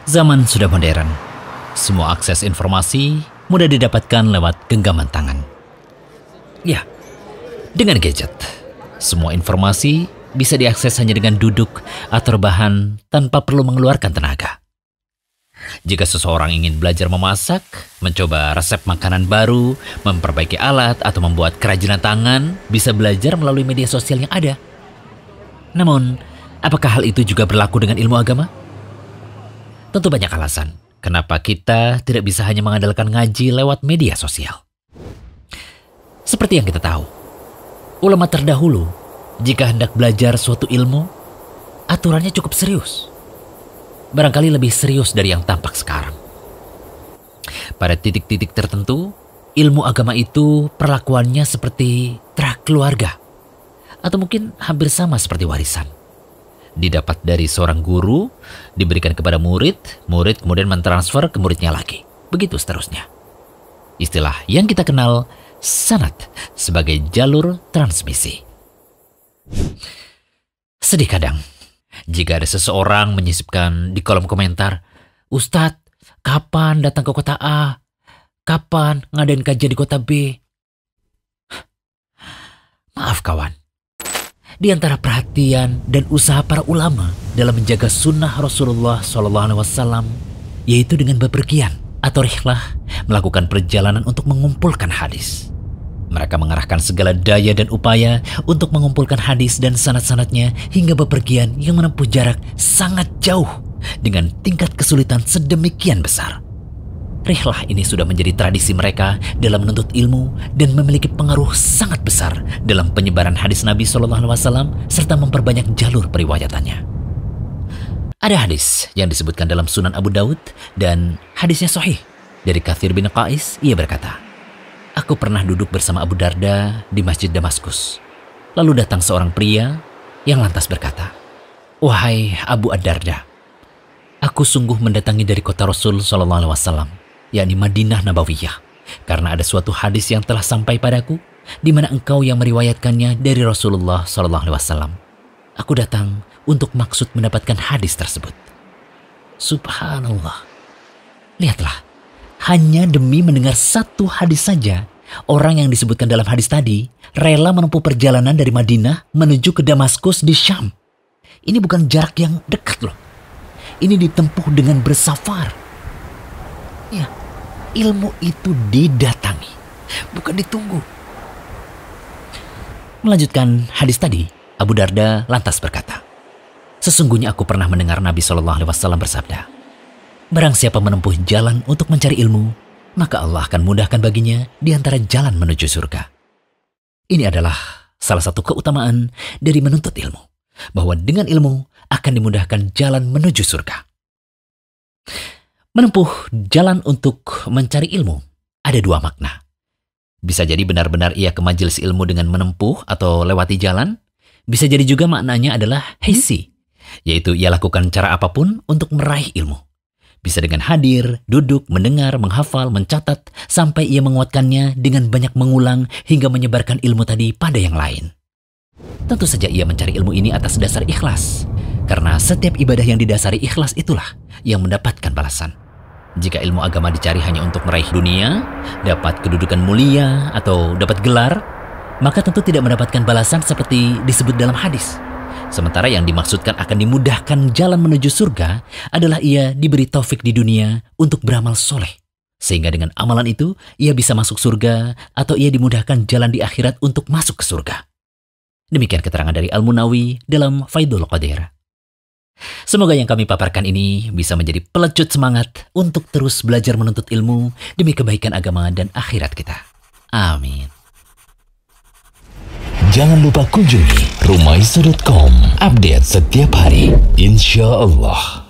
Zaman sudah modern. Semua akses informasi mudah didapatkan lewat genggaman tangan. Ya, dengan gadget, semua informasi bisa diakses hanya dengan duduk atau rebahan tanpa perlu mengeluarkan tenaga. Jika seseorang ingin belajar memasak, mencoba resep makanan baru, memperbaiki alat, atau membuat kerajinan tangan, bisa belajar melalui media sosial yang ada. Namun, apakah hal itu juga berlaku dengan ilmu agama? Tentu banyak alasan kenapa kita tidak bisa hanya mengandalkan ngaji lewat media sosial. Seperti yang kita tahu, ulama terdahulu jika hendak belajar suatu ilmu, aturannya cukup serius. Barangkali lebih serius dari yang tampak sekarang. Pada titik-titik tertentu, ilmu agama itu perlakuannya seperti terah keluarga, atau mungkin hampir sama seperti warisan. Didapat dari seorang guru, diberikan kepada murid, murid kemudian mentransfer ke muridnya lagi. Begitu seterusnya. Istilah yang kita kenal sanad sebagai jalur transmisi. Sedih kadang jika ada seseorang menyisipkan di kolom komentar, "Ustadz, kapan datang ke kota A? Kapan ngadain kajian di kota B?" Maaf kawan, di antara perhatian dan usaha para ulama dalam menjaga sunnah Rasulullah SAW, yaitu dengan bepergian atau rihlah, melakukan perjalanan untuk mengumpulkan hadis. Mereka mengerahkan segala daya dan upaya untuk mengumpulkan hadis dan sanad-sanadnya hingga bepergian yang menempuh jarak sangat jauh dengan tingkat kesulitan sedemikian besar. Rihlah ini sudah menjadi tradisi mereka dalam menuntut ilmu dan memiliki pengaruh sangat besar dalam penyebaran hadis Nabi SAW serta memperbanyak jalur periwayatannya. Ada hadis yang disebutkan dalam Sunan Abu Daud dan hadisnya sahih dari Katsir bin Qais. Ia berkata, "Aku pernah duduk bersama Abu Darda di Masjid Damaskus. Lalu datang seorang pria yang lantas berkata, 'Wahai Abu Ad-Darda, aku sungguh mendatangi dari kota Rasul SAW, yakni Madinah Nabawiyah, karena ada suatu hadis yang telah sampai padaku, di mana engkau yang meriwayatkannya dari Rasulullah SAW. Aku datang untuk maksud mendapatkan hadis tersebut.'" Subhanallah. Lihatlah, hanya demi mendengar satu hadis saja, orang yang disebutkan dalam hadis tadi rela menempuh perjalanan dari Madinah menuju ke Damaskus di Syam. Ini bukan jarak yang dekat loh. Ini ditempuh dengan bersafar. Ya, ilmu itu didatangi, bukan ditunggu. Melanjutkan hadis tadi, Abu Darda lantas berkata, "Sesungguhnya aku pernah mendengar Nabi SAW bersabda, barang siapa menempuh jalan untuk mencari ilmu, maka Allah akan mudahkan baginya di antara jalan menuju surga." Ini adalah salah satu keutamaan dari menuntut ilmu, bahwa dengan ilmu akan dimudahkan jalan menuju surga. Menempuh jalan untuk mencari ilmu ada dua makna. Bisa jadi benar-benar ia ke majelis ilmu dengan menempuh atau lewati jalan. Bisa jadi juga maknanya adalah hissi, yaitu ia lakukan cara apapun untuk meraih ilmu. Bisa dengan hadir, duduk, mendengar, menghafal, mencatat, sampai ia menguatkannya dengan banyak mengulang hingga menyebarkan ilmu tadi pada yang lain. Tentu saja ia mencari ilmu ini atas dasar ikhlas, karena setiap ibadah yang didasari ikhlas itulah yang mendapatkan balasan. Jika ilmu agama dicari hanya untuk meraih dunia, dapat kedudukan mulia, atau dapat gelar, maka tentu tidak mendapatkan balasan seperti disebut dalam hadis. Sementara yang dimaksudkan akan dimudahkan jalan menuju surga adalah ia diberi taufik di dunia untuk beramal soleh. Sehingga dengan amalan itu, ia bisa masuk surga atau ia dimudahkan jalan di akhirat untuk masuk ke surga. Demikian keterangan dari Al-Munawi dalam Faidul Qadir. Semoga yang kami paparkan ini bisa menjadi pelecut semangat untuk terus belajar menuntut ilmu demi kebaikan agama dan akhirat kita. Amin. Jangan lupa kunjungi rumaiso.com, update setiap hari, insya Allah.